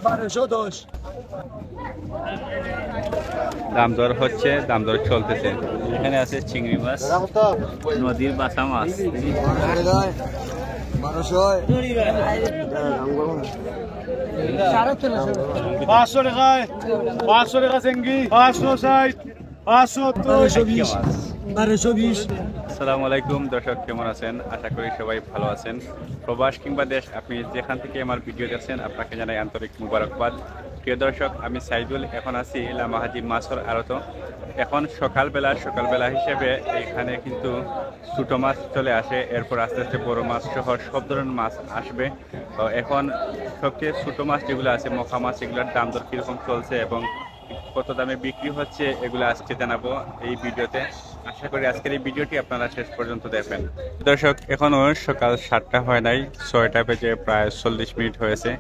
1210। দাম দর হচ্ছে, দাম দর চলতেছে। এখানে আছে চিংড়ি মাছ, নদীর বাসা মাছ। 500 টাকায় 500 টাকা চেঙ্গি 560 570 1220। আসসালামু আলাইকুম দর্শক, কেমন আছেন? আশা করি সবাই ভালো আছেন। প্রবাস কিংবা দেশ, আপনি যেখান থেকে আমার ভিডিও দেখছেন আপনাকে জানাই আন্তরিক মুবারকবাদ। প্রিয় দর্শক, আমি সাইদুল, এখন আছি লামাহাজি মাছের আড়ত। এখন সকালবেলা হিসেবে এখানে কিন্তু ছোটো মাছ চলে আসে, এরপর আস্তে আস্তে বড় মাছ সহ সব ধরনের মাছ আসবে। তো এখন সবচেয়ে ছোটো মাছ যেগুলো আছে, মখা মাছ, এগুলোর দাম দর কীরকম চলছে এবং কত দামে বিক্রি হচ্ছে এগুলো আজকে জানাবো এই ভিডিওতে। আশা করি আজকের এই ভিডিওটি আপনারা শেষ পর্যন্ত দেখবেন। দর্শক, এখনো সকাল 7টা হয় নাই, 6টা বেজে প্রায় 40 মিনিট হয়েছে।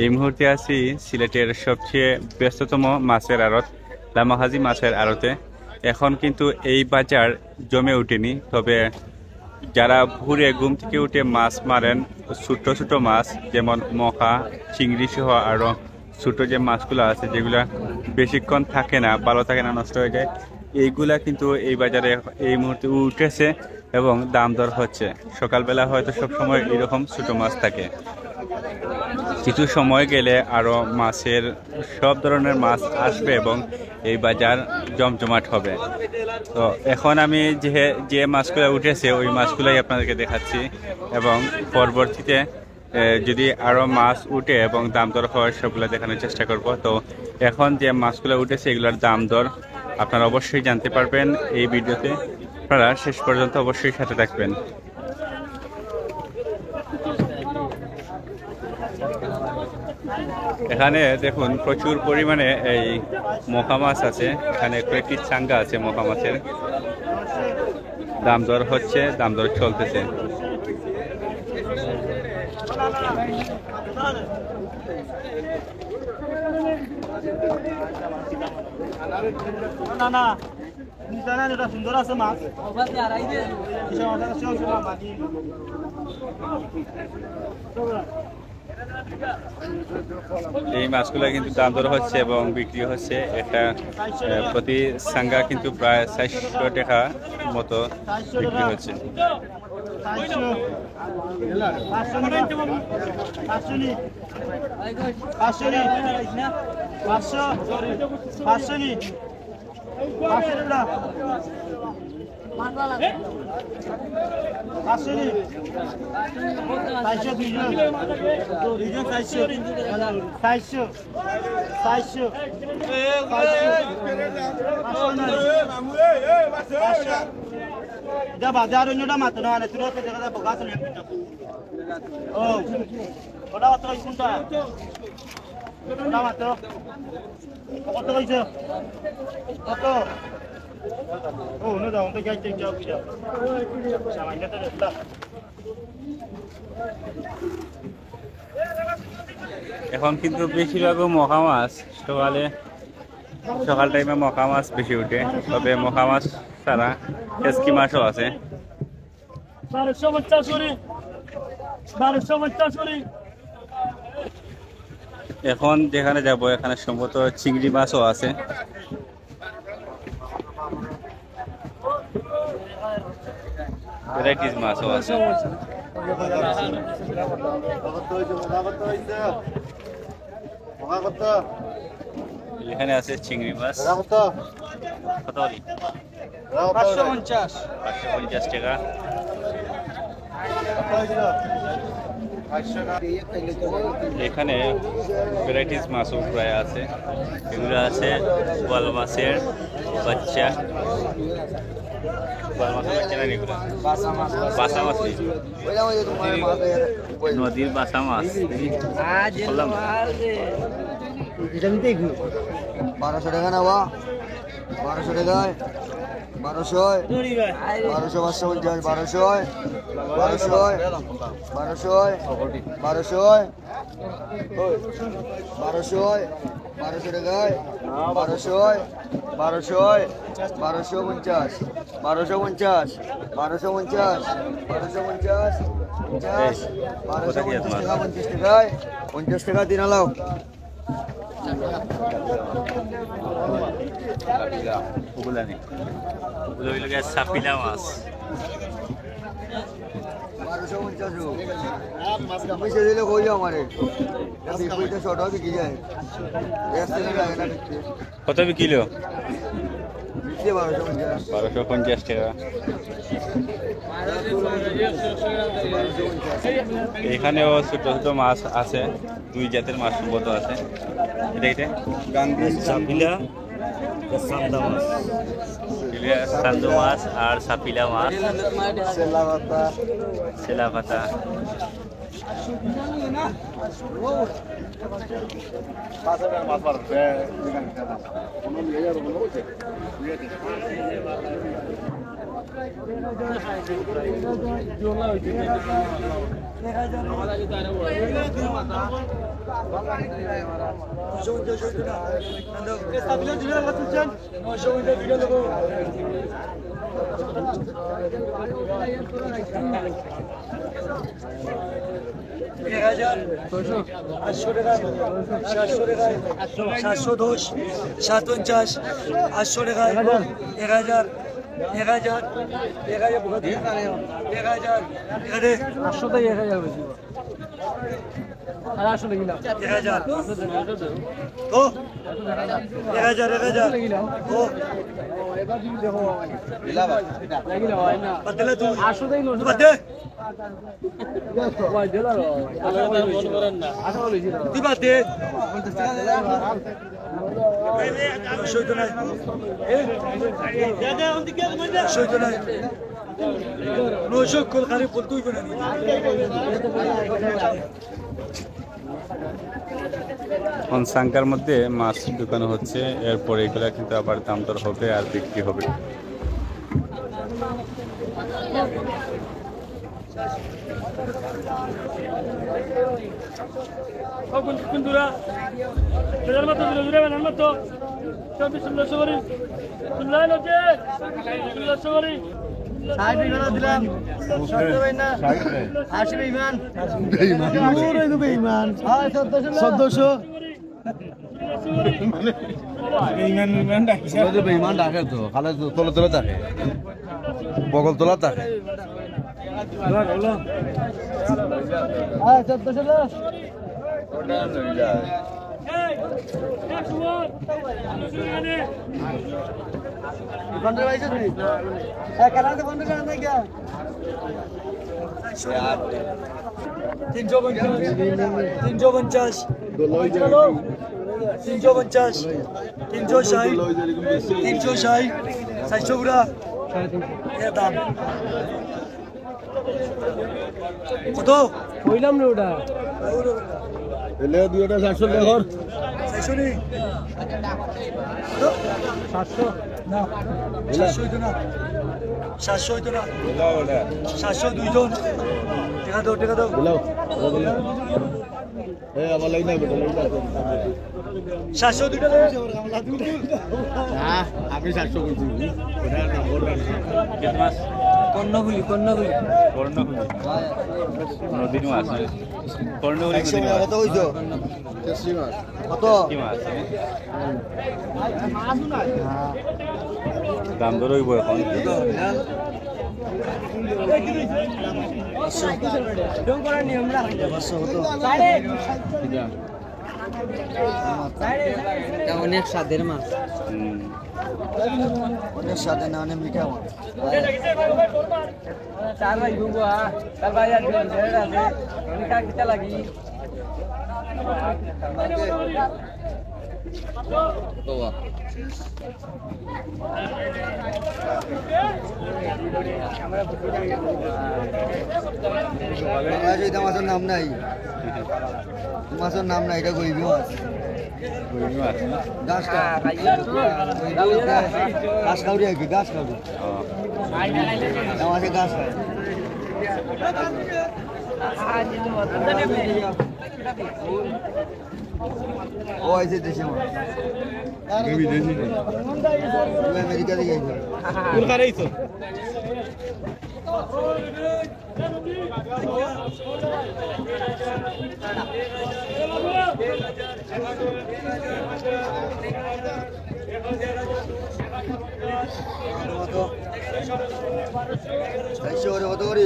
এই মুহূর্তে আছি সিলেটের সবচেয়ে ব্যস্ততম মাছের আড়ত, লামাহাজি মাছের আড়তে। এখন কিন্তু এই বাজার জমে ওঠেনি, তবে যারা ভোরে ঘুম থেকে উঠে মাছ মারেন, ছোট ছোট মাছ যেমন মখা, চিংড়ি সহ আরও ছোট যে মাছগুলো আছে যেগুলা বেশিক্ষণ থাকে না, ভালো থাকে না, নষ্ট হয়ে যায়, এইগুলা কিন্তু এই বাজারে এই মুহূর্তে উঠেছে এবং দাম দর হচ্ছে। সকালবেলা হয়তো সব সময় এরকম ছোট মাছ থাকে, কিছু সময় গেলে আরও মাছের সব ধরনের মাছ আসবে এবং এই বাজার জমজমাট হবে। তো এখন আমি যে মাছগুলো উঠেছে ওই মাছগুলাই আপনাদেরকে দেখাচ্ছি এবং পরবর্তীতে যদি আরও মাছ উঠে এবং দাম দর হয় সবগুলো দেখানোর চেষ্টা করব। তো এখন যে মাছগুলো উঠেছে এগুলোর দাম দর আপনারা অবশ্যই জানতে পারবেন এই ভিডিওতে। আপনারা শেষ পর্যন্ত অবশ্যই সাথে থাকবেন। এখানে দেখুন প্রচুর পরিমাণে এই মখা মাছ আছে, এখানে কয়েকটি চাঙ্গা আছে মখা মাছের। দাম দর হচ্ছে, দাম দর চলতেছে। সুন্দর আছে মাছ। এই মাছগুলো কিন্তু দাম দর হচ্ছে এবং বিক্রি হচ্ছে। এটা প্রতি সাঙ্গা কিন্তু প্রায় 400 টাকা মতো বিক্রি হচ্ছে। বাজার অন্যটা মাত্র না তুই দেখা যাবো গাছ ও ওটা কত কোনটা ওটা মাত্র কত কইছে কত ও না দাও তো যাইতে যাও বিরা সামান্য তো দেখলা। এখন কিন্তু বেশিরভাগ মখা মাছ সকাল টাইমে মখা মাছ বেশি উঠে, তবে মখা মাছ ছাড়া এসকি মাছও আছে। 1250 এখন যেখানে যাব এখানে সম্ভবত চিংড়ি মাছও আছে। ভ্যারাইটিস মাছও আছে। এখানে আছে চিংড়ি মাছ। কত করি? 550 টাকা। এখানে ভ্যারাইটিস মাছও প্রায় আছে। এগুলো আছে বোয়াল মাছের বাচ্চা, বাসা মাছ, নদীর বাসা মাছ। 1200 টাকা নেওয়া, 1200 টাকায় 1200 1200 550 1200 1200 1200 1200 1200 টাকায় 1200 1200 1250 1250 1250 1250 50 1250 টাকা 50 টাকায় 50 টাকা দিন আলাও ওগুলা নেই, ওগুলো হইল গিয়ে সাপিলা মাছ। 1250 পয়সা দিলে কই আমারে পয়সা শর্ট হবে কি যায় কত কিলো? 1250 1250 টাকা। এখানেও ছোট ছোট মাছ আছে, 2 জাতের মাছ সম্ভবত আছে। এটা সাপিলা সান্দা মাছ, সান্দু মাছ আর সাপিলা মাছ, সেলা পাতা। সাঙ্কার মধ্যে মাছ ঢুকানো হচ্ছে, এরপরে এগুলা কিন্তু আবার দাম দর হবে আর বিক্রি হবে। বেইমান ডাকে তো খালে তলে তলে থাকে, বগল তোলা থাকে। তিনশো পঞ্চাশ, 360, 400 গুড়া দাম কত বললাম না ওটা এলে দুইটা 400 লেখর 400 নি 700 না 700 হইতো না 700 হইতো না 700 দুইজন টাকা দাও বলো আমার লাইন নাই বেটা, লাইন আছে 700 দুইটা হ্যাঁ আমি 700 কইছি ওটা নম্বর মাছ কর্ণগুলি নদীর মাছ, কর্ণগুলি কত হইছো কত কি মাছ? দাম দর হইব এখন। অনেক স্বাদের মাছ, অনেক স্বাদে না অনেক মিঠা মাছ। চার ভাই বুয়া কাল ভাই আর কিটা লাগি মাছের নাম নাই, মাছের নাম নাই, এটা গইবি মাছ। গাছ কাউরি আর কি গাছ কাউরি আমাদের গাছ খায়। ও আছে দেশে মাছ আমেরিকা থেকে কত করি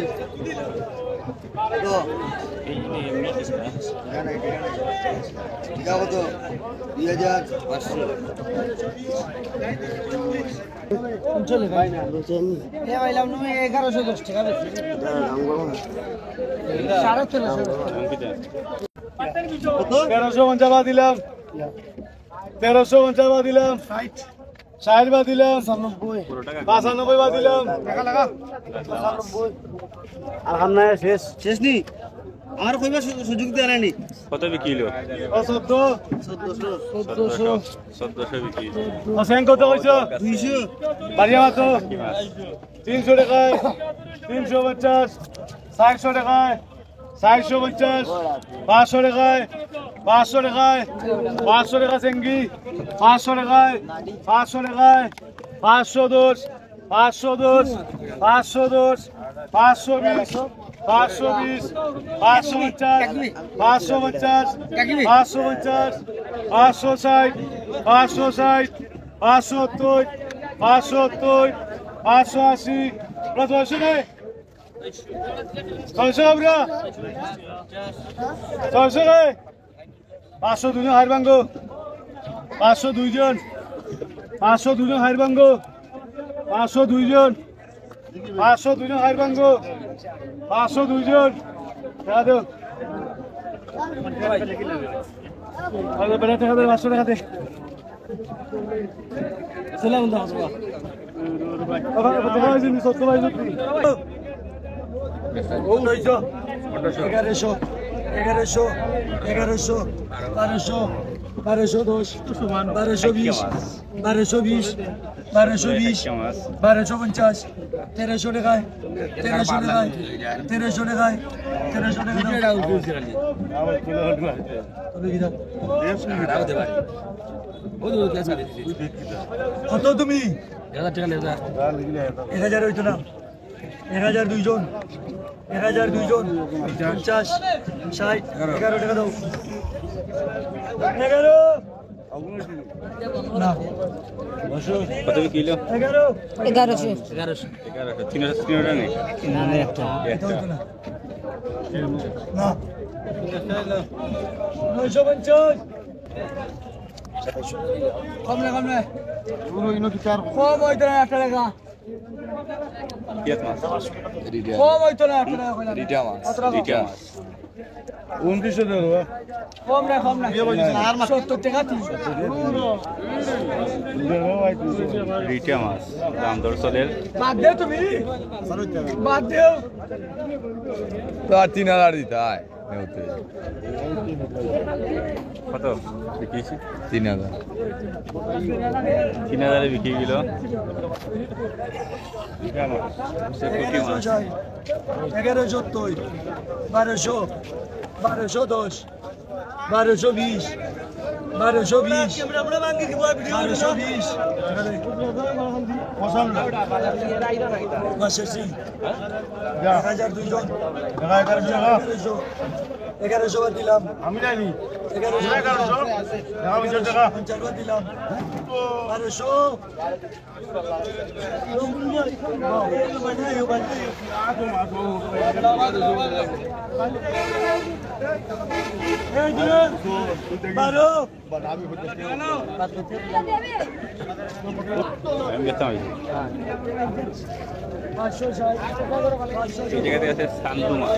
কত 1350 বা দিলাম 1350 বা দিলাম 60 বা দিলাম 95 বা দিলাম আলহামদুলিল্লাহ শেষ শেষ নি আর কইবা সুযোগ দেয় নানি কত বিক্রি হলো 1400 বিক্রি হোসেন কত কইছো 200 বাড়িয়া মাত্র 300 টাকায় 350 400 টাকায় 450 500 টাকায় 500 টাকায় 500 টাকা চেঙ্গি 500 টাকায় 500 টাকায় 510 510 510 520 520 550 550 550 560 560 570 570 580 প্রদর্শন নেই ছয়শো আমরা ছয়শো রে 500 দুজন হার ভাঙ্গো 500 দুইজন 500 দুজন হার ভাঙ্গো 500 দুইজন 500 দুজন হার ভাঙ্গো 500 দুইজন টাকা দেও বেড়া টাকা দে 500 টাকা দে চলে বন্ধু আসবা সত্য ভাই 1100 1200 1210 1220 1220 1250 1300 টাকায় 1300 টাকায় 1300 টাকায় 1300 টাকায় কত তুমি 1000 হইতো না 1000 দুইজন 1000 দুইজন 50 60 11 টাকা দাও 11 না কত কিলো 1100 300 নেই না 950 কম না কম হইতো না 1 টাকা কিয়াত মাছ কম হইতো না 1 টাকা কইলাম রিটা মাছ 29 দেবো কম না 70 টাকা 300 রিটা মাছ দাম দর চলের বাদ দেও তুমি বাদ দেও তো আর 3000 দিতে হয় কত বিক্রিছি 3000 3000 বিক্রি গেল পুঁটি মাছ 1170 1200 1210 1220 1220 1220 মাসেছি 1000 দুইজন 1100 বার দিলাম আমি জানি 1100 টাকা 50 বার দিলাম 1200 আমি গেতাম এই জায়গাতে আছে সান্দু মাছ